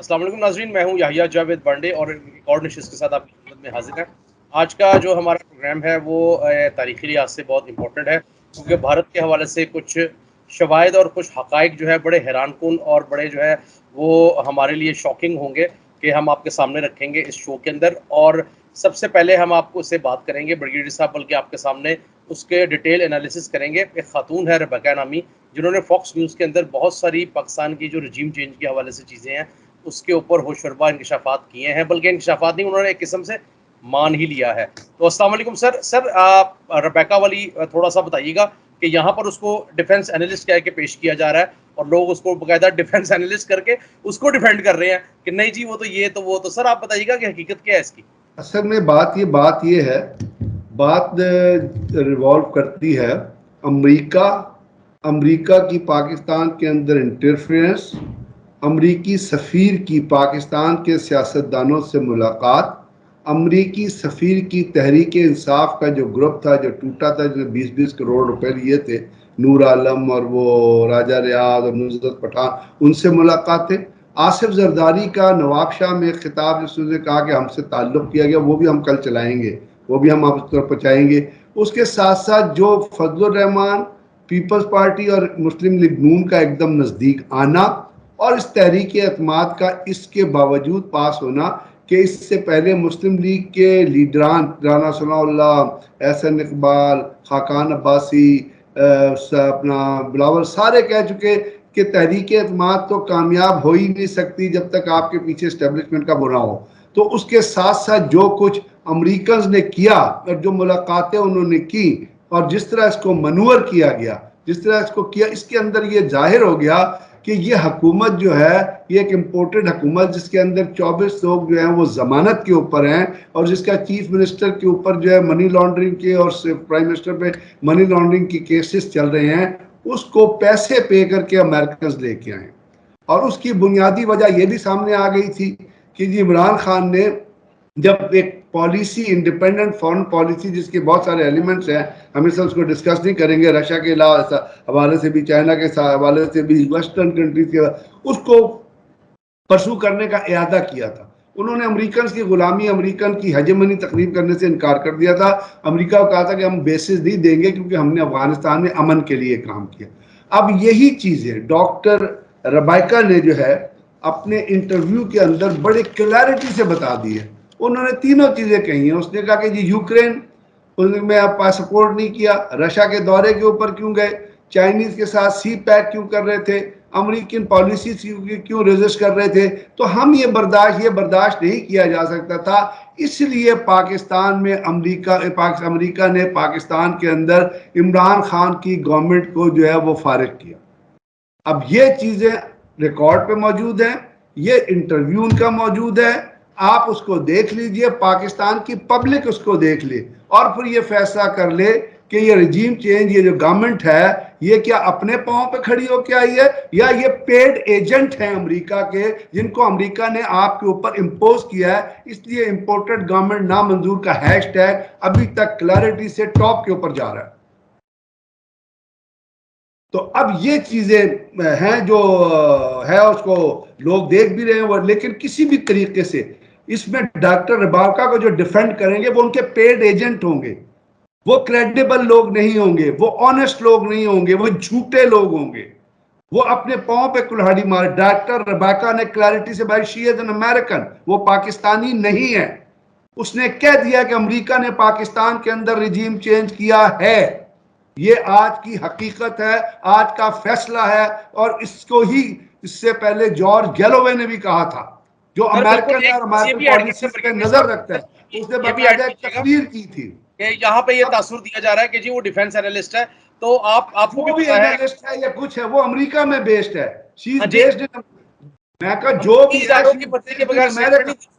السلام علیکم ناظرین، میں ہوں یحییٰ جاوید بانڈے اور ایک اور نشست کے ساتھ آپ کی خدمت میں حاضر ہیں۔ آج کا جو ہمارا پروگرام ہے وہ تاریخی لحاظ سے بہت امپورٹنٹ ہے، کیونکہ بھارت کے حوالے سے کچھ شواہد اور کچھ حقائق جو ہے بڑے حیران کن اور بڑے جو ہے وہ ہمارے لیے شاکنگ ہوں گے کہ ہم آپ کے سامنے رکھیں گے اس شو کے اندر۔ اور سب سے پہلے ہم آپ کو سے بات کریں گے بریگیڈیئر صاحب، بلکہ آپ کے سامنے اس کے ڈیٹیل انالیسس کریں گے۔ ایک خاتون ہے ربیکہ نامی، جنہوں نے فاکس نیوز کے اندر بہت ساری پاکستان کی جو رجیم چینج کے حوالے سے چیزیں ہیں اس کے اوپر ہوشربا انکشافات کیے ہیں، بلکہ انکشافات نہیں، انہوں نے ایک قسم سے مان ہی لیا ہے۔ تو السلام علیکم سر آپ ربیکہ والی تھوڑا سا بتائیے گا کہ یہاں پر اس کو ڈیفنس اینالسٹ کہہ کے پیش کیا جا رہا ہے اور لوگ اس کو باقاعدہ ڈیفنس اینالسٹ کر کے اس کو ڈیفینڈ کر رہے ہیں کہ نہیں جی وہ تو یہ تو وہ تو۔ سر آپ بتائیے گا کہ حقیقت کیا ہے اس کی؟ اصل میں بات یہ ہے، بات ریوالو کرتی ہے امریکہ کی پاکستان کے اندر انٹرفیئرنس، امریکی سفیر کی پاکستان کے سیاستدانوں سے ملاقات، امریکی سفیر کی تحریک انصاف کا جو گروپ تھا جو ٹوٹا تھا، جو 20 کروڑ روپے لیے تھے، نور عالم اور وہ راجہ ریاض اور نصرت پٹھان، ان سے ملاقاتیں۔ آصف زرداری کا نواب شاہ میں ایک خطاب جس نے کہا کہ ہم سے تعلق کیا گیا، وہ بھی ہم کل چلائیں گے، وہ بھی ہم آپ تک پہنچائیں گے۔ اس کے ساتھ ساتھ جو فضل الرحمان پیپلز پارٹی اور مسلم لیگ نون کا ایک دم نزدیک آنا اور اس تحریک اعتماد کا اس کے باوجود پاس ہونا کہ اس سے پہلے مسلم لیگ کے لیڈران رانا ثناء اللہ، احسن اقبال، خاقان عباسی، اپنا بلاول، سارے کہہ چکے کہ تحریک اعتماد تو کامیاب ہو ہی نہیں سکتی جب تک آپ کے پیچھے اسٹیبلشمنٹ کا بنا ہو۔ تو اس کے ساتھ ساتھ جو کچھ امریکنز نے کیا اور جو ملاقاتیں انہوں نے کی اور جس طرح اس کو منور کیا گیا، جس طرح اس کو کیا، اس کے اندر یہ ظاہر ہو گیا کہ یہ حکومت جو ہے یہ ایک امپورٹڈ حکومت، جس کے اندر 24 لوگ جو ہیں وہ ضمانت کے اوپر ہیں اور جس کا چیف منسٹر کے اوپر جو ہے منی لانڈرنگ کے اور پرائم منسٹر پہ منی لانڈرنگ کی کیسز چل رہے ہیں، اس کو پیسے پے کر کے امریکنز لے کے آئے۔ اور اس کی بنیادی وجہ یہ بھی سامنے آ گئی تھی کہ جی عمران خان نے جب ایک پالیسی، انڈیپینڈنٹ فارن پالیسی جس کے بہت سارے ایلیمنٹس ہیں، ہم اس کو ڈسکس نہیں کریں گے، رشیا کے حوالے سے بھی، چائنا کے حوالے سے بھی، ویسٹرن کنٹریز کے، اس کو پرسو کرنے کا ارادہ کیا تھا۔ انہوں نے امریکنز کی غلامی، امریکن کی ہیجمنی تقسیم کرنے سے انکار کر دیا تھا۔ امریکہ کو کہا تھا کہ ہم بیسز نہیں دیں گے کیونکہ ہم نے افغانستان میں امن کے لیے کام کیا۔ اب یہی چیزیں ڈاکٹر ربیکہ نے جو ہے اپنے انٹرویو کے اندر بڑے کلیئرٹی سے بتا دی ہے۔ انہوں نے تینوں چیزیں کہی ہیں۔ اس نے کہا کہ جی یوکرین میں آپ سپورٹ نہیں کیا، رشیا کے دورے کے اوپر کیوں گئے، چائنیز کے ساتھ سی پیک کیوں کر رہے تھے، امریکن پالیسیز کیوں ریزسٹ کر رہے تھے، تو ہم یہ برداشت نہیں کیا جا سکتا تھا، اس لیے پاکستان میں امریکہ نے پاکستان کے اندر عمران خان کی گورنمنٹ کو جو ہے وہ فارغ کیا۔ اب یہ چیزیں ریکارڈ پہ موجود ہیں، یہ انٹرویو ان کا موجود ہے، آپ اس کو دیکھ لیجئے، پاکستان کی پبلک اس کو دیکھ لے اور پھر یہ فیصلہ کر لے کہ یہ رجیم چینج، یہ جو گورنمنٹ ہے، یہ کیا اپنے پاؤں پہ کھڑی ہو کے آئی ہے یا یہ پیڈ ایجنٹ ہیں امریکہ کے، جن کو امریکہ نے آپ کے اوپر امپوز کیا ہے۔ اس لیے امپورٹڈ گورنمنٹ نامنظور کا ہیش ٹیگ ابھی تک کلیئرٹی سے ٹاپ کے اوپر جا رہا ہے۔ تو اب یہ چیزیں ہیں جو ہے اس کو لوگ دیکھ بھی رہے ہیں، لیکن کسی بھی طریقے سے اس میں ڈاکٹر ربیکہ کو جو ڈیفینڈ کریں گے وہ ان کے پیڈ ایجنٹ ہوں گے، وہ کریڈیبل لوگ نہیں ہوں گے، وہ آنےسٹ لوگ نہیں ہوں گے، وہ جھوٹے لوگ ہوں گے، وہ اپنے پاؤں پہ کلہاڑی مار۔ ڈاکٹر ربیکہ نے کلیئرٹی سے بھائی شی از این امریکن، وہ پاکستانی نہیں ہے۔ اس نے کہہ دیا کہ امریکہ نے پاکستان کے اندر رجیم چینج کیا ہے، یہ آج کی حقیقت ہے، آج کا فیصلہ ہے، اور اس کو ہی اس سے پہلے جارج گیلووے نے بھی کہا تھا، جو امریکن ہے اور امریکن پالیسیز پہ نظر رکھتا ہے، اس نے باقاعدہ ایک تقریر کی تھی کہ یہاں پہ یہ تاثر دیا جا رہا ہے کہ جی وہ ڈیفنس اینالسٹ ہے، تو آپ کو وہ بھی پتا ہے اینالسٹ ہے یا کچھ ہے، وہ امریکہ میں بیسڈ ہے، شی از جی بیسڈ ان، میں کہا جو بھی ہے اداروں شی کی از مرضی کے بیسڈ ان بغیر اسٹیٹمنٹ امریکہ، نہیں۔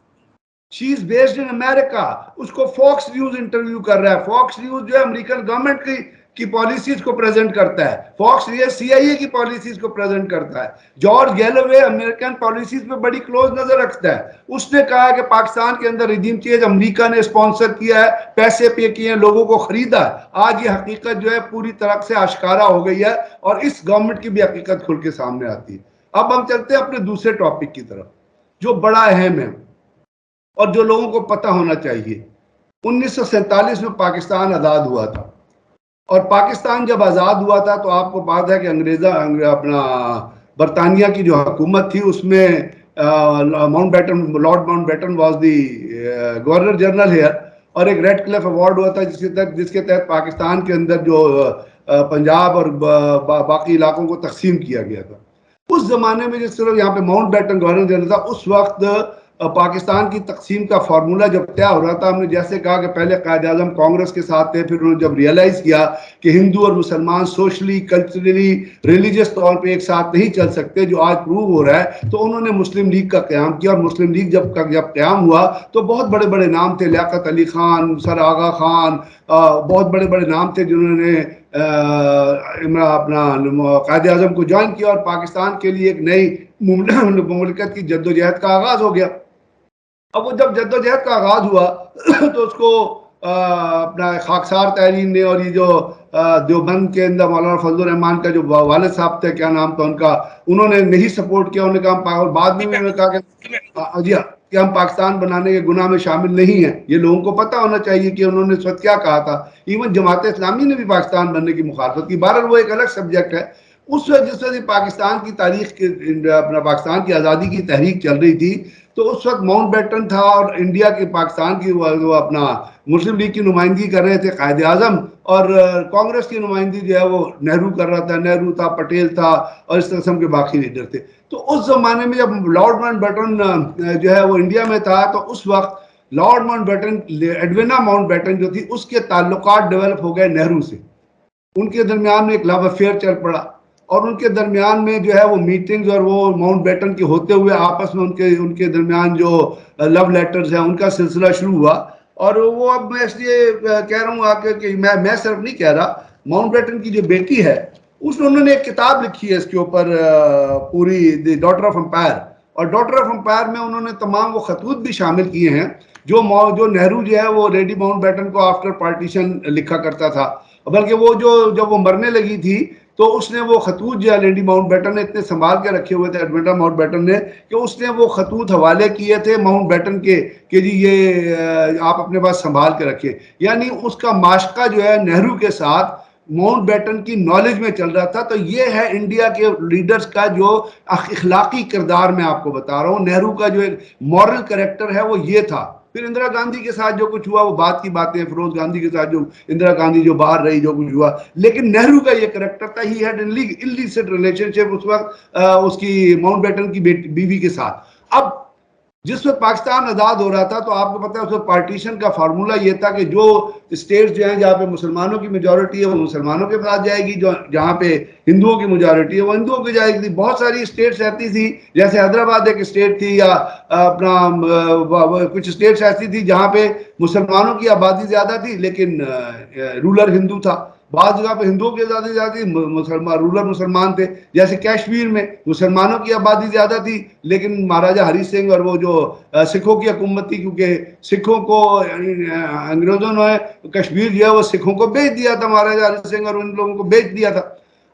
شی از بیسڈ ان امریکہ۔ اس کو فاکس نیوز انٹرویو کر رہا ہے، فاکس نیوز جو ہے امریکن گورنمنٹ کی پالیسیز کو پریزنٹ کرتا ہے، فاکس نیوز سی آئی اے کی پالیسیز کو پریزنٹ کرتا ہے۔ جارج گیلووے امریکن پالیسیز پہ بڑی کلوز نظر رکھتا ہے، اس نے کہا کہ پاکستان کے اندر رجیم چینج امریکہ نے اسپانسر کیا ہے، پیسے پے کیے ہیں، لوگوں کو خریدا ہے۔ آج یہ حقیقت جو ہے پوری طرح سے آشکارا ہو گئی ہے اور اس گورنمنٹ کی بھی حقیقت کھل کے سامنے آتی ہے۔ اب ہم چلتے ہیں اپنے دوسرے ٹاپک کی طرف۔ جو بڑا اہم ہے اور جو لوگوں کو پتہ ہونا چاہیے. 1947 میں پاکستان آزاد ہوا تھا, اور پاکستان جب آزاد ہوا تھا تو آپ کو بات ہے کہ اپنا برطانیہ کی جو حکومت تھی اس میں lord Mountbatten was the governor general here, اور ایک ریڈ کلف ایوارڈ ہوا تھا جس کے تحت پاکستان کے اندر جو پنجاب اور باقی علاقوں کو تقسیم کیا گیا تھا. اس زمانے میں جس طرح یہاں پہ ماؤنٹ بیٹن گورنر جنرل تھا, اس وقت پاکستان کی تقسیم کا فارمولہ جب طے ہو رہا تھا, ہم نے جیسے کہا کہ پہلے قائد اعظم کانگریس کے ساتھ تھے, پھر انہوں نے جب ریئلائز کیا کہ ہندو اور مسلمان سوشلی کلچرلی ریلیجس طور پہ ایک ساتھ نہیں چل سکتے جو آج پروو ہو رہا ہے, تو انہوں نے مسلم لیگ کا قیام کیا. اور مسلم لیگ جب قیام ہوا تو بہت بڑے بڑے نام تھے, لیاقت علی خان, سر آغا خان, بہت بڑے بڑے نام تھے جنہوں نے اپنا قائد اعظم کو جوائن کیا, اور پاکستان کے لیے ایک نئی مملکت کی جدوجہد کا آغاز ہو گیا. اب وہ جب جدوجہد کا آغاز ہوا تو اس کو اپنا خاکسار تحریر نے, اور یہ جو دیوبند کے اندر مولانا فضل الرحمان کا جو والد صاحب تھے, کیا نام تھا ان کا, انہوں نے نہیں سپورٹ کیا. انہوں نے کہا, اور بعد میں انہوں نے کہا کہ ہم پاکستان بنانے کے گناہ میں شامل نہیں ہیں. یہ لوگوں کو پتہ ہونا چاہیے کہ انہوں نے اس وقت کیا کہا تھا. ایون جماعت اسلامی نے بھی پاکستان بننے کی مخالفت کی. بہرحال وہ ایک الگ سبجیکٹ ہے. اس وقت جس وقت پاکستان کی تاریخ اپنا پاکستان کی آزادی کی تحریک چل رہی تھی, تو اس وقت ماؤنٹ بیٹن تھا, اور انڈیا کی پاکستان کی وہ اپنا مسلم لیگ کی نمائندگی کر رہے تھے قائد اعظم, اور کانگریس کی نمائندگی جو ہے وہ نہرو کر رہا تھا. نہرو تھا, پٹیل تھا, اور اس قسم کے باقی لیڈر تھے. تو اس زمانے میں جب لارڈ ماؤنٹ بیٹن جو ہے وہ انڈیا میں تھا, تو اس وقت lord Mountbatten, Edwina Mountbatten جو تھی, اس کے تعلقات ڈیولپ ہو گئے نہرو سے. ان کے درمیان میں ایک لو افیئر چل پڑا, اور ان کے درمیان میں جو ہے وہ میٹنگز اور وہ ماؤنٹ بیٹن کے ہوتے ہوئے آپس میں ان کے درمیان جو لو لیٹرز ہیں ان کا سلسلہ شروع ہوا. اور وہ اب میں اس لیے کہہ رہا ہوں آپ کہ میں صرف نہیں کہہ رہا, ماؤنٹ بیٹن کی جو بیٹی ہے انہوں نے ایک کتاب لکھی ہے اس کے اوپر پوری, دی ڈاٹر آف امپائر. اور ڈاٹر آف امپائر میں انہوں نے تمام وہ خطوط بھی شامل کیے ہیں جو نہرو جو ہے وہ لیڈی ماؤنٹ بیٹن کو آفٹر پارٹیشن لکھا کرتا تھا. بلکہ وہ جب وہ مرنے لگی تھی تو اس نے وہ خطوط جو ہے لیڈی ماؤنٹ بیٹن نے اتنے سنبھال کے رکھے ہوئے تھے, ایڈوینا ماؤنٹ بیٹن نے, کہ اس نے وہ خطوط حوالے کیے تھے ماؤنٹ بیٹن کے کہ جی یہ آپ اپنے پاس سنبھال کے رکھے. یعنی اس کا معاشقہ جو ہے نہرو کے ساتھ ماؤنٹ بیٹن کی نالج میں چل رہا تھا. تو یہ ہے انڈیا کے لیڈرز کا جو اخلاقی کردار میں آپ کو بتا رہا ہوں. نہرو کا جو ایک مورل کریکٹر ہے وہ یہ تھا. پھر اندرا گاندھی کے ساتھ جو کچھ ہوا وہ بات کی باتیں, فیروز گاندھی کے ساتھ جو اندرا گاندھی جو باہر رہی جو کچھ ہوا, لیکن نہرو کا یہ کریکٹر تھا, ہی ہیڈ illicit relationship اس وقت اس کی ماؤنٹ بیٹن کی بیوی کے ساتھ. اب جس وقت پاکستان آزاد ہو رہا تھا تو آپ کو پتہ ہے اس وقت پارٹیشن کا فارمولہ یہ تھا کہ جو اسٹیٹس جو ہیں جہاں پہ مسلمانوں کی میجورٹی ہے وہ مسلمانوں کے ساتھ جائے گی, جہاں پہ ہندوؤں کی میجورٹی ہے وہ ہندوؤں کی جائے گی. بہت ساری اسٹیٹس ایسی تھی, جیسے حیدرآباد ایک اسٹیٹ تھی, یا اپنا کچھ اسٹیٹس ایسی تھی جہاں پہ مسلمانوں کی آبادی زیادہ تھی لیکن رولر ہندو تھا. بعض جگہ پہ ہندوؤں کی آبادی زیادہ تھی, رولر مسلمان تھے. جیسے کشمیر میں مسلمانوں کی آبادی زیادہ تھی لیکن مہاراجا ہری سنگھ اور وہ جو سکھوں کی حکومت تھی, کیونکہ سکھوں کو انگریزوں نے کشمیر جو ہے وہ سکھوں کو بیچ دیا تھا, مہاراجا ہری سنگھ اور ان لوگوں کو بیچ دیا تھا.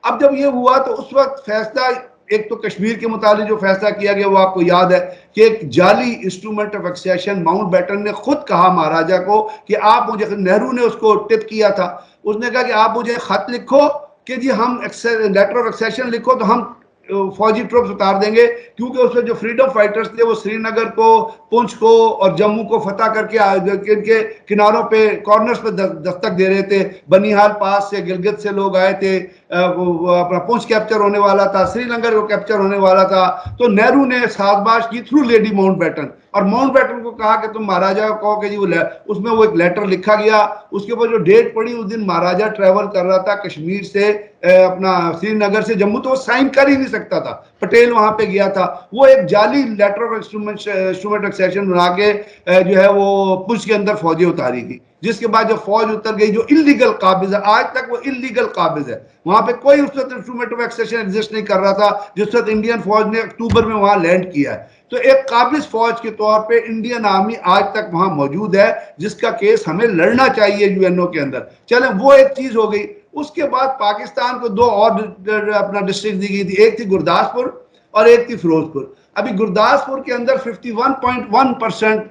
اب جب یہ ہوا تو اس وقت فیصلہ, ایک تو کشمیر کے متعلق جو فیصلہ کیا گیا وہ آپ کو یاد ہے کہ ایک جعلی instrument of accession Mountbatten نے خود کہا مہاراجا کو کہ آپ مجھے, نہرو نے اس کو ٹپ کیا تھا, اس نے کہا کہ آپ مجھے خط لکھو کہ جی ہم لیٹر آف ایکسیشن لکھو تو ہم فوجی ٹروپس اتار دیں گے, کیونکہ اس میں جو فریڈم فائٹرز تھے وہ سری نگر کو, پونچھ کو اور جموں کو فتح کر کے ان کے کناروں پہ کارنرز پہ دستک دے رہے تھے. بنیہال پاس سے گلگت سے لوگ آئے تھے, اپنا پونچھ کیپچر ہونے والا تھا, سری نگر کو کیپچر ہونے والا تھا. تو نہرو نے ساز باز کی تھرو لیڈی ماؤنٹ بیٹن, اور ماؤنٹ بیٹن کو کہا کہ تم مہاراجا کو کہو کہ جی وہ اس میں وہ ایک لیٹر لکھا گیا. اس کے اوپر جو ڈیٹ پڑی اس دن مہاراجا ٹریول کر رہا تھا کشمیر سے اپنا سری نگر سے جموں, تو وہ سائن کر ہی نہیں سکتا تھا. پٹیل وہاں پہ گیا تھا, وہ ایک جعلی لیٹر آف انسٹرومنٹ ایکسیشن بنا کے جو ہے وہ پنچھ کے اندر فوجیں اتاری گئی. جس کے بعد جو فوج اتر گئی جو انلیگل قابض ہے, آج تک وہ انلیگل قابض ہے, وہاں پہ کوئی اس وقت انسٹرومنٹ آف ایکسیشن ایگزسٹ نہیں کر رہا تھا جس وقت انڈین فوج نے اکتوبر میں وہاں لینڈ کیا ہے. تو ایک قابض فوج کے طور پہ انڈین آرمی آج تک وہاں موجود ہے, جس کا کیس ہمیں لڑنا چاہیے یو این او کے اندر. چلیں وہ ایک چیز ہو گئی. اس کے بعد پاکستان کو دو اور اپنا ڈسٹرکٹ دی گئی تھی, ایک تھی گرداسپور اور ایک تھی فیروزپور. ابھی گرداسپور کے اندر 51.1%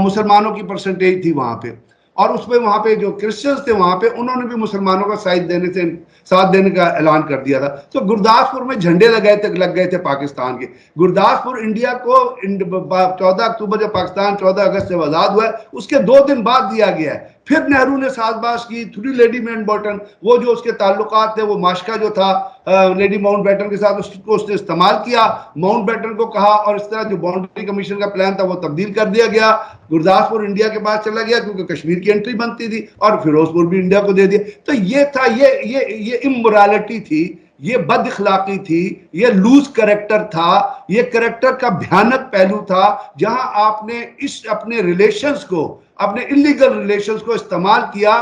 مسلمانوں کی پرسنٹیج تھی وہاں پہ, اور اس پہ وہاں پہ جو کرسچنز تھے وہاں پہ انہوں نے بھی مسلمانوں کا ساتھ دینے کا اعلان کر دیا تھا. تو گرداسپور میں جھنڈے لگ گئے تھے پاکستان کے. گرداسپور انڈیا کو 14 اکتوبر جب پاکستان 14 اگست سے آزاد ہوا ہے اس کے 2 دن بعد دیا گیا ہے. پھر نہرو نے ساز باز کی, تھری لیڈی ماؤنٹ بیٹن, وہ جو اس کے تعلقات تھے, وہ ماشکا جو تھا لیڈی ماؤنٹ بیٹن کے ساتھ, اس کو اس نے استعمال کیا, ماؤنٹ بیٹن کو کہا, اور اس طرح جو باؤنڈری کمیشن کا پلان تھا وہ تبدیل کر دیا گیا. گرداسپور انڈیا کے پاس چلا گیا کیونکہ کشمیر کی انٹری بنتی تھی, اور فیروزپور بھی انڈیا کو دے دیا. تو یہ تھا, یہ امورالٹی تھی, یہ بد اخلاقی تھی, یہ لوز کریکٹر تھا, یہ کریکٹر کا بھیانک پہلو تھا, جہاں آپ نے اپنے ریلیشنز کو, اپنے انلیگل ریلیشنز کو استعمال کیا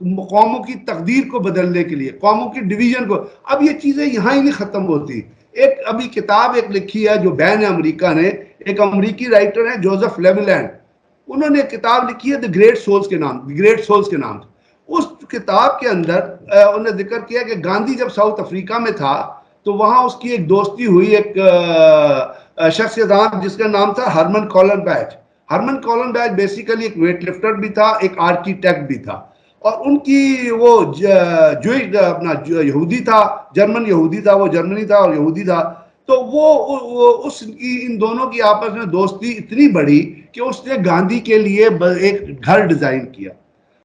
قوموں کی تقدیر کو بدلنے کے لیے, قوموں کی ڈویژن کو. اب یہ چیزیں یہاں ہی نہیں ختم ہوتی. ایک ابھی کتاب ایک لکھی ہے جو بین امریکہ نے, ایک امریکی رائٹر ہے جوزف لیولینڈ, انہوں نے کتاب لکھی ہے دی گریٹ سولز کے نام. اس کتاب کے اندر انہوں نے ذکر کیا کہ گاندھی جب ساؤتھ افریقہ میں تھا تو وہاں اس کی ایک دوستی ہوئی ایک شخصیت جس کا نام تھا ہرمن کولن بیچ. ہرمن کولن بیچ بیسیکلی ایک ویٹ لفٹر بھی تھا, ایک آرکیٹیکٹ بھی تھا, اور ان کی وہ اپنا یہودی تھا, جرمن یہودی تھا, وہ جرمنی تھا اور یہودی تھا. تو وہ ان دونوں کی آپس میں دوستی اتنی بڑی کہ اس نے گاندھی کے لیے ایک گھر ڈیزائن کیا,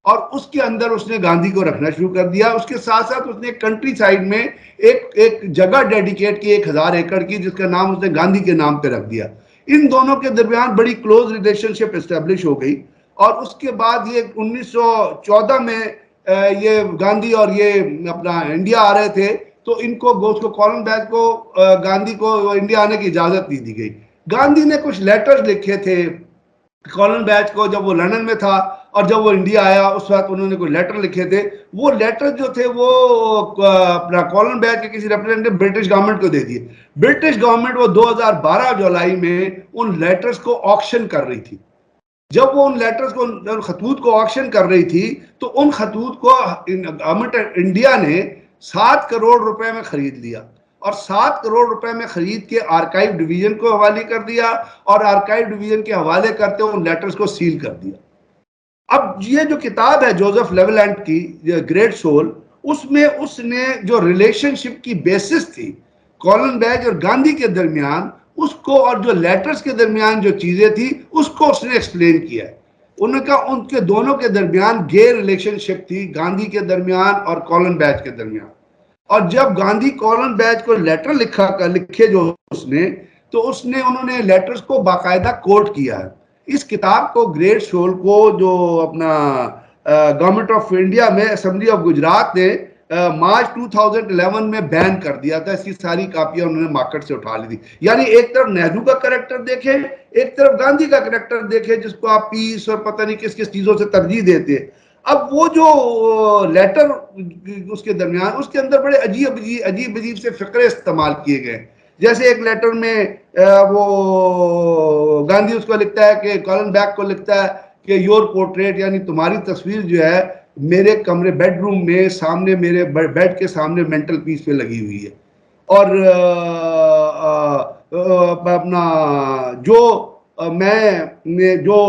اور اس کے اندر اس نے گاندھی کو رکھنا شروع کر دیا. اس کے ساتھ ساتھ اس نے کنٹری سائڈ میں ایک جگہ ڈیڈیکیٹ کی 1000 ایکڑ کی, جس کا نام اس نے گاندھی کے نام پہ رکھ دیا. ان دونوں کے درمیان بڑی کلوز ریلیشن شپ اسٹیبلش ہو گئی, اور اس کے بعد یہ 1914 میں یہ گاندھی اور یہ اپنا انڈیا آ رہے تھے, تو ان کو کولن بیچ کو گاندھی کو انڈیا آنے کی اجازت نہیں دی گئی. گاندھی نے کچھ لیٹرز لکھے تھے کولن بیچ کو جب وہ لندن میں تھا, اور جب وہ انڈیا آیا اس وقت انہوں نے کوئی لیٹر لکھے تھے. وہ لیٹر جو تھے وہ اپنا کولن بیچ کے کسی ریپرزینٹیو برٹش گورنمنٹ کو دے دیے. برٹش گورنمنٹ وہ 2012 جولائی میں ان لیٹرز کو آکشن کر رہی تھی. جب وہ ان لیٹرز کو, خطوط کو آکشن کر رہی تھی, تو ان خطوط کو گورنمنٹ انڈیا نے 7 کروڑ روپے میں خرید لیا, اور 7 کروڑ روپے میں خرید کے آرکائیو ڈویژن کو حوالے کر دیا, اور آرکائیو ڈویژن کے حوالے کرتے ان لیٹرز کو سیل کر دیا. اب یہ جو کتاب ہے جوزف لیولینڈ کی گریٹ سول, اس میں اس نے جو ریلیشن شپ کی بیسس تھی کولن بیچ اور گاندھی کے درمیان, اس کو, اور جو لیٹرز کے درمیان جو چیزیں تھی اس کو اس نے ایکسپلین کیا ہے. انہوں نے کہا ان کے دونوں کے درمیان گے ریلیشن شپ تھی, گاندھی کے درمیان اور کولن بیچ کے درمیان. اور جب گاندھی کولن بیچ کو لیٹر لکھے جو اس نے, تو انہوں نے لیٹرز کو باقاعدہ کوٹ کیا ہے. اس کتاب کو گریٹ سول کو جو اپنا گورنمنٹ آف انڈیا میں اسمبلی آف گجرات نے مارچ 2011 میں بین کر دیا تھا. اس کی ساری کاپیاں انہوں نے مارکیٹ سے اٹھا لی تھی. یعنی ایک طرف نہرو کا کریکٹر دیکھیں, ایک طرف گاندھی کا کریکٹر دیکھیں, جس کو آپ پیس اور پتہ نہیں کس چیزوں سے ترجیح دیتے ہیں. اب وہ جو لیٹر اس کے درمیان, اس کے اندر بڑے عجیب سے فقرے استعمال کیے گئے. جیسے ایک لیٹر میں وہ گاندھی اس کو لکھتا ہے کہ کولن بیچ کو لکھتا ہے کہ یور پورٹریٹ, یعنی تمہاری تصویر جو ہے میرے کمرے بیڈ روم میں سامنے, میرے بیڈ کے سامنے مینٹل پیس پہ لگی ہوئی ہے. اور اپنا جو میں جو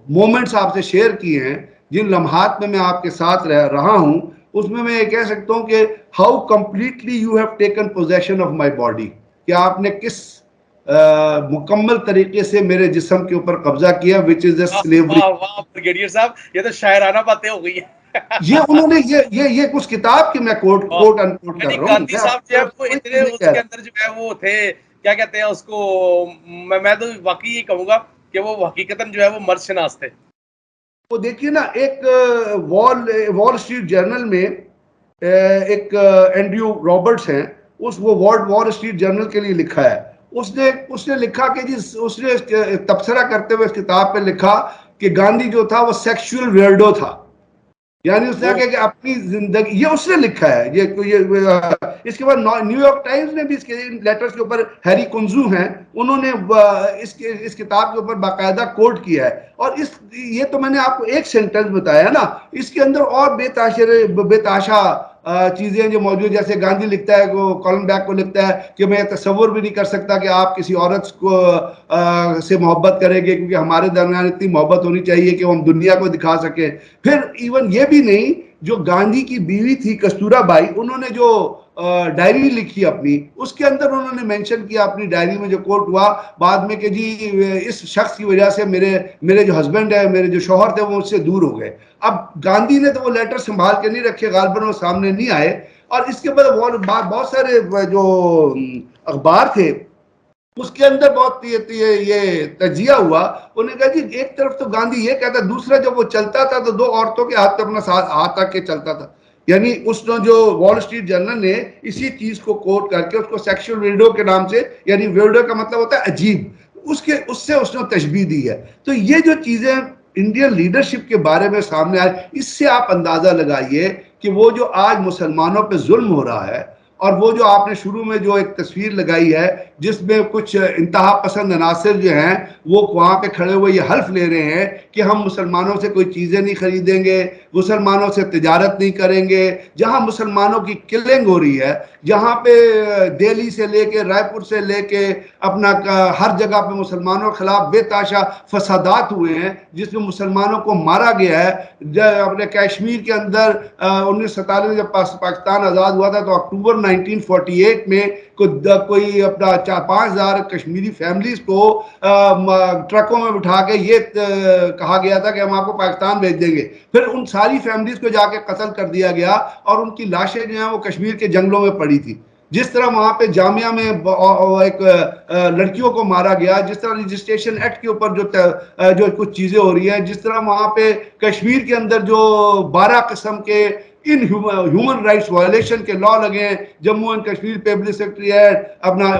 مومنٹس آپ سے شیئر کیے ہیں, جن لمحات میں آپ کے ساتھ رہا ہوں, اس میں یہ کہہ سکتا ہوں کہ how completely you have taken position of my body, کہ آپ نے کس مکمل طریقے سے میرے جسم کے اوپر قبضہ کیا, which is a slavery. واہ بریگیڈیئر صاحب, یہ تو شاعرانہ باتیں ہو گئی ہیں. یہ انہوں نے یہ کچھ کتاب کی میں کوٹ ان کوٹ کر رہا ہوں. گاندھی صاحب جو ہے وہ اتنے اس کے اندر جو ہے وہ تھے, کیا کہتے ہیں اس کو, میں تو واقعی یہ کہوں گا کہ وہ حقیقتاً جو ہے وہ مرد شناس تھے. وہ دیکھیے نا, ایک وال اسٹریٹ جرنل میں ایک اینڈریو رابرٹس ہیں, وہ وال اسٹریٹ جرنل کے لیے لکھا ہے. اس نے لکھا کہ اس نے تبصرہ کرتے ہوئے اس کتاب پہ لکھا کہ گاندھی جو تھا وہ سیکشول ویئرڈو تھا. یعنی اس نے کہا کہ اپنی زندگی, یہ اس نے لکھا ہے. اس کے بعد نیو یارک ٹائمز نے بھی اس کے لیٹرز کے اوپر, ہیری کنزو ہیں, انہوں نے اس کتاب کے اوپر باقاعدہ کوٹ کیا ہے. اور یہ تو میں نے آپ کو ایک سینٹنس بتایا نا, اس کے اندر اور بے تحاشا چیزیں جو موجود، جیسے گاندھی لکھتا ہے، کالن بیک کو لکھتا ہے کہ میں تصور بھی نہیں کر سکتا کہ آپ کسی عورت کو سے محبت کریں گے، کیونکہ ہمارے درمیان اتنی محبت ہونی چاہیے کہ ہم دنیا کو دکھا سکیں. پھر ایون یہ بھی نہیں، جو گاندھی کی بیوی تھی کستورا بائی، انہوں نے جو ڈائری لکھی اپنی، اس کے اندر انہوں نے مینشن کیا اپنی ڈائری میں جو کوٹ ہوا بعد میں کہ جی اس شخص کی وجہ سے میرے جو ہسبینڈ ہے، میرے جو شوہر تھے، وہ مجھ سے دور ہو گئے. اب گاندھی نے تو وہ لیٹر سنبھال کے نہیں رکھے، غالباً وہ سامنے نہیں آئے. اور اس کے بعد بہت سارے جو اخبار تھے اس کے اندر بہت یہ تجزیہ ہوا. انہوں نے کہا جی ایک طرف تو گاندھی یہ کہتا، دوسرا جب وہ چلتا تھا تو 2 عورتوں کے ہاتھ اپنا ہاتھ تک کے چلتا تھا. یعنی اس نے جو وال اسٹریٹ جرنل نے اسی چیز کو کوٹ کر کے اس کو سیکشل ویرڈو کے نام سے، یعنی ویرڈو کا مطلب ہوتا ہے عجیب، اس سے اس نے تشبیہ دی ہے. تو یہ جو چیزیں انڈین لیڈرشپ کے بارے میں سامنے آئے، اس سے آپ اندازہ لگائیے کہ وہ جو آج مسلمانوں پہ ظلم ہو رہا ہے، اور وہ جو آپ نے شروع میں جو ایک تصویر لگائی ہے جس میں کچھ انتہا پسند عناصر جو ہیں وہ وہاں پہ کھڑے ہوئے یہ حلف لے رہے ہیں کہ ہم مسلمانوں سے کوئی چیزیں نہیں خریدیں گے، مسلمانوں سے تجارت نہیں کریں گے. جہاں مسلمانوں کی کلنگ ہو رہی ہے، جہاں پہ دہلی سے لے کے رائے پور سے لے کے اپنا ہر جگہ پہ مسلمانوں کے خلاف بے تحاشا فسادات ہوئے ہیں، جس میں مسلمانوں کو مارا گیا ہے. اپنے کشمیر کے اندر 1947 میں جب پاکستان آزاد ہوا تھا تو اکتوبر 1948 میں کوئی اپنا 4-5 ہزار کشمیری فیملیز کو ٹرکوں میں بٹھا کے یہ کہا گیا تھا کہ ہم آپ کو پاکستان بھیج دیں گے. پھر ان ساری فیملیز کو جا کے قتل کر دیا گیا اور ان کی لاشیں جو ہیں وہ کشمیر کے جنگلوں میں پڑی تھی. جس طرح وہاں پہ جامعہ میں ایک لڑکیوں کو مارا گیا، جس طرح رجسٹریشن ایکٹ کے اوپر جو کچھ چیزیں ہو رہی ہیں، جس طرح وہاں پہ کشمیر کے اندر جو 12 قسم کے ان ہیومن رائٹس وائلیشن کے لا لگے ہیں، Jammu and Kashmir public secretary act, اپنا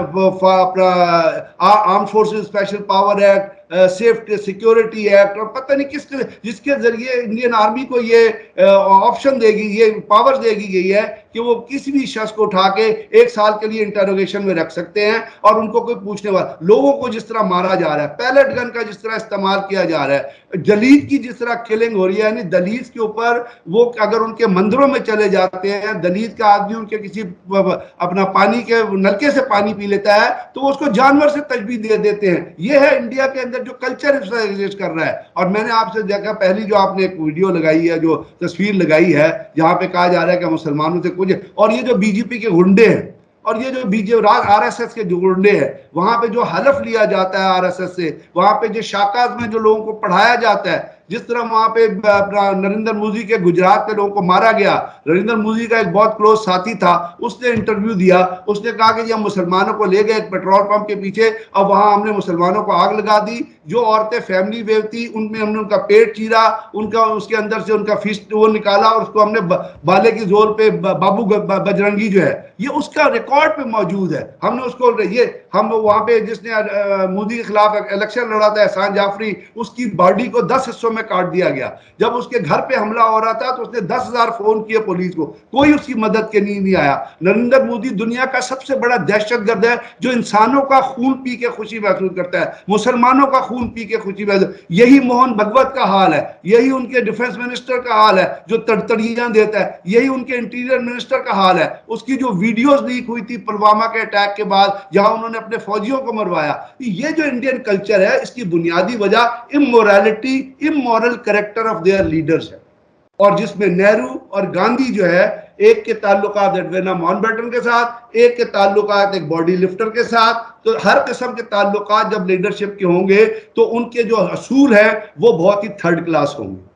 arm forces special power act, safety security act, اور پتہ نہیں کس جس کے ذریعے انڈین آرمی کو یہ آپشن دے گی، یہ پاور دے گی گئی ہے کہ وہ کسی بھی شخص کو اٹھا کے 1 سال کے لیے انٹروگیشن میں رکھ سکتے ہیں اور ان کو کوئی پوچھنے والا. لوگوں کو جس طرح مارا جا رہا ہے، پیلٹ گن کا جس طرح استعمال کیا جا رہا ہے، دلید کی جس طرح کلنگ ہو رہی ہے، یعنی دلید کے اوپر وہ اگر ان کے مندروں میں چلے جاتے ہیں، دلید کا آدمی ان کے کسی اپنا پانی کے نلکے سے پانی پی لیتا ہے تو وہ اس کو جانور سے تشبیہ دے دیتے ہیں. یہ ہے انڈیا کے اندر جو کلچر ایگزسٹ کر رہا ہے. اور میں نے آپ سے دیکھا پہلی جو آپ نے ایک ویڈیو لگائی ہے، جو تصویر لگائی ہے جہاں پہ کہا جا رہا ہے کہ مسلمانوں سے کچھ، اور یہ جو بی جے پی کے گنڈے ہیں اور یہ جو آر ایس ایس کے جو گنڈے ہیں، وہاں پہ جو حلف لیا جاتا ہے آر ایس ایس سے، وہاں پہ جو شاکاز میں جو لوگوں کو پڑھایا جاتا ہے، جس طرح وہاں پہ اپنا نریندر مودی کے گجرات کے لوگوں کو مارا گیا. نریندر مودی کا ایک بہت کلوز ساتھی تھا، اس نے انٹرویو دیا، اس نے کہا کہ ہم مسلمانوں کو لے گئے ایک پیٹرول پمپ کے پیچھے، اب وہاں ہم نے مسلمانوں کو آگ لگا دی. جو عورتیں فیملی ویو تھی ان میں ہم نے ان کا پیٹ چیرا، اس کے اندر سے ان کا فسٹ وہ نکالا اور اس کو ہم نے بالے کی زور پہ بابو بجرنگی جو ہے یہ اس کا ریکارڈ پہ موجود ہے. ہم نے اس کو ہم وہاں پہ جس نے مودی کے خلاف الیکشن لڑا تھا احسان جعفری، اس کی باڈی کو 10 حصوں میں کاٹ دیا گیا. جب اس کے گھر پہ حملہ ہو رہا تھا تو اس نے 10,000 فون کیے پولیس کو، کوئی اس کی مدد کے نہیں آیا. نریندر مودی دنیا کا سب سے بڑا دہشت گرد ہے جو انسانوں کا خون پی کے خوشی محسوس کرتا ہے، مسلمانوں کا خون پی کے خوشی محسوس. یہی موہن بھگوت کا حال ہے، یہی ان کے ڈیفنس منسٹر کا حال ہے جو تڑتڑیاں دیتا ہے، یہی ان کے انٹیریئر منسٹر کا حال ہے. اس کی جو ویڈیوز لیک ہوئی تھی پلوامہ کے اٹیک کے بعد جہاں انہوں نے اپنے فوجیوں کو مروایا، یہ جو انڈین کلچر ہے اس کی بنیادی وجہ immorality, immoral character of their leaders ہے. اور جس میں نہرو اور گاندھی جو ہے ایک کے تعلقات ایڈوینا ماؤنٹ بیٹن کے ساتھ، ایک کے تعلقات ایک باڈی لفٹر کے ساتھ. تو ہر قسم کے تعلقات جب لیڈرشپ کے ہوں گے تو ان کے جو اصول ہیں وہ بہت ہی تھرڈ کلاس ہوں گے،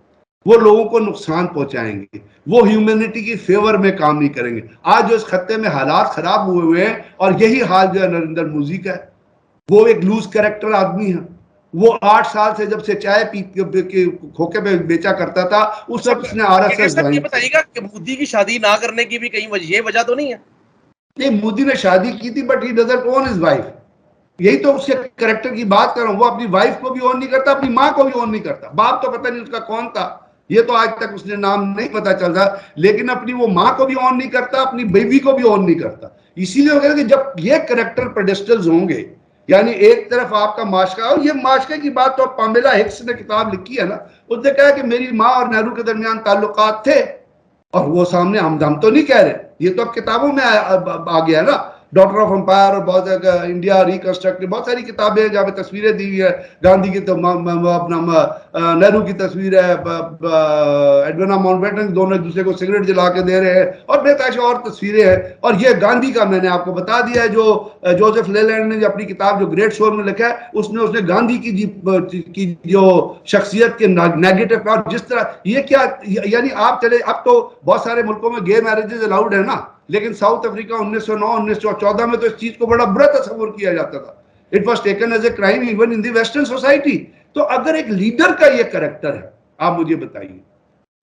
وہ لوگوں کو نقصان پہنچائیں گے، وہ ہیومینٹی کی فیور میں کام نہیں کریں گے. آج جو اس خطے میں حالات خراب ہوئے ہیں اور یہی حال جو ہے نریندر مودی کا ہے. وہ ایک لوز کریکٹر آدمی ہے. وہ 8 سال سے جب سے چائے کھوکے پہ بیچا کرتا تھا اس وقت اس نے آر ایس ایس یہ جوائن. بتائیے گا کہ مودی کی شادی نہ کرنے کی بھی کہیں یہ وجہ تو نہیں ہے؟ نہیں، مودی نے شادی کی تھی but he doesn't own his wife. یہی تو اس کے کریکٹر کی بات کر رہا ہوں. وہ اپنی وائف کو بھی اون نہیں کرتا، اپنی ماں کو بھی اون نہیں کرتا. باپ تو پتہ نہیں اس کا کون تھا، یہ تو آج تک اس نے نام نہیں پتا چل رہا، لیکن اپنی وہ ماں کو بھی اون نہیں کرتا، اپنی بیوی کو بھی اون نہیں کرتا. اسی لیے کہ جب یہ کریکٹر پیڈسٹلز ہوں گے، یعنی ایک طرف آپ کا معاشقہ، اور یہ معاشقے کی بات تو پامیلا ہکس نے کتاب لکھی ہے نا، اس نے کہا کہ میری ماں اور نہرو کے درمیان تعلقات تھے. اور وہ سامنے ہم تو نہیں کہہ رہے, یہ تو اب کتابوں میں آ گیا ہے نا, ڈاکٹر آف امپائر اور بہت انڈیا ریکنسٹرکٹ بہت ساری کتابیں ہیں جہاں پہ تصویریں دی ہوئی ہیں, گاندھی کی اپنا نہرو کی تصویر ہے, ایڈونا ماؤنٹ بیٹن دونوں ایک دوسرے کو سگریٹ جلا کے دے رہے ہیں, اور بے تحاشا اور تصویریں ہیں. اور یہ گاندھی کا میں نے آپ کو بتا دیا ہے, جو جوزف لیلینڈ نے اپنی کتاب جو گریٹ شور میں لکھا ہے, اس نے گاندھی کی جو شخصیت کے نیگیٹو, اور جس طرح یہ کیا یعنی آپ چلے, اب تو بہت سارے ملکوں میں گے میرجز الاؤڈ ہے نا, لیکن ساؤتھ افریقہ 1909 1914 میں تو اس چیز کو بڑا برا تصور کیا جاتا تھا. It was taken as a crime even in the western society. تو اگر ایک لیڈر کا یہ کریکٹر ہے, آپ مجھے بتائیے,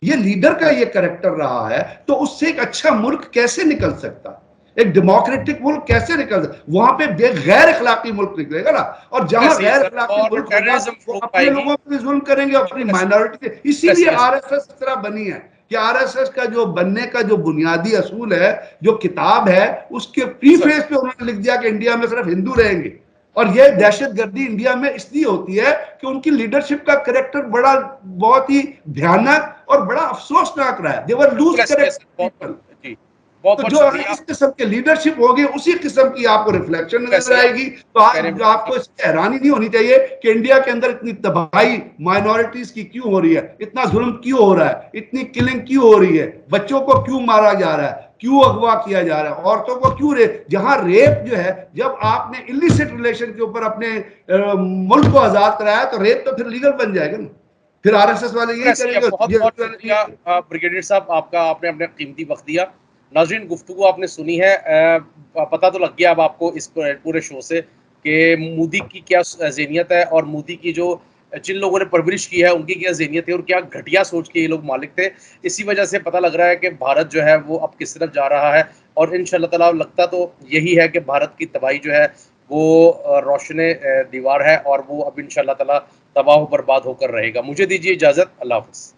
یہ لیڈر کا یہ کریکٹر رہا ہے, تو اس سے ایک اچھا ملک کیسے نکل سکتا, ایک ڈیموکریٹک ملک کیسے نکل سکتا؟ وہاں پہ غیر اخلاقی ملک نکلے گا نا, اور جہاں غیر اخلاقی اور ملک ہوگا ٹیررزم وہ فروغ اپنے پائے گی. لوگوں پہ ظلم کریں گے, اپنی مائنورٹی سے. اسی لیے آر ایس ایس اس طرح بنی ہے کہ آر ایس ایس کا جو بننے کا جو بنیادی اصول ہے, جو کتاب ہے, اس کے پری فیس پہ انہوں نے لکھ دیا کہ انڈیا میں صرف ہندو رہیں گے. اور یہ دہشت گردی انڈیا میں اس لیے ہوتی ہے کہ ان کی لیڈرشپ کا کریکٹر بڑا بہت ہی بھیانک اور بڑا افسوسناک رہا ہے. دیور لوز کریکٹر پیپل. جی بہت تو بہت جو شکریہ. اس قسم کی لیڈرشپ ہوگی, اسی قسم کی آپ کو ریفلیکشن نظر آئے گی. تو آپ کو اس سے حیرانی نہیں ہونی چاہیے کہ انڈیا کے اندر اتنی تباہی مائنورٹیز کی کیوں ہو رہی ہے, اتنا ظلم کیوں ہو رہا ہے, اتنی کلنگ کیوں ہو رہی ہے, بچوں کو کیوں مارا جا رہا ہے, کیوں اغوا کیا جا رہا ہے, عورتوں کو کیوں جہاں ریپ جو ہے, جب آپ نے اللیسٹ ریلیشن کے اوپر اپنے ملک کو آزاد کرایا تو ریپ تو پھر لیگل بن جائے گا نا, پھر آر ایس ایس والے یہی کریں گے. بہت بہت شکریہ بریگیڈیئر صاحب, آپ کا, آپ نے اپنے قیمتی وقت دیا. ناظرین, گفتگو آپ نے سنی ہے, پتہ تو لگ گیا اب آپ کو اس پورے شو سے کہ مودی کی کیا ذہنیت ہے, اور مودی کی جو جن لوگوں نے پرورش کی ہے ان کی کیا ذہنیت ہے, اور کیا گھٹیا سوچ کے یہ لوگ مالک تھے. اسی وجہ سے پتہ لگ رہا ہے کہ بھارت جو ہے وہ اب کس طرف جا رہا ہے, اور ان شاء اللہ تعالیٰ لگتا تو یہی ہے کہ بھارت کی تباہی جو ہے وہ روشن دیوار ہے, اور وہ اب ان شاء اللہ تعالیٰ تباہ و برباد ہو کر رہے گا. مجھے دیجیے اجازت, اللہ حافظ.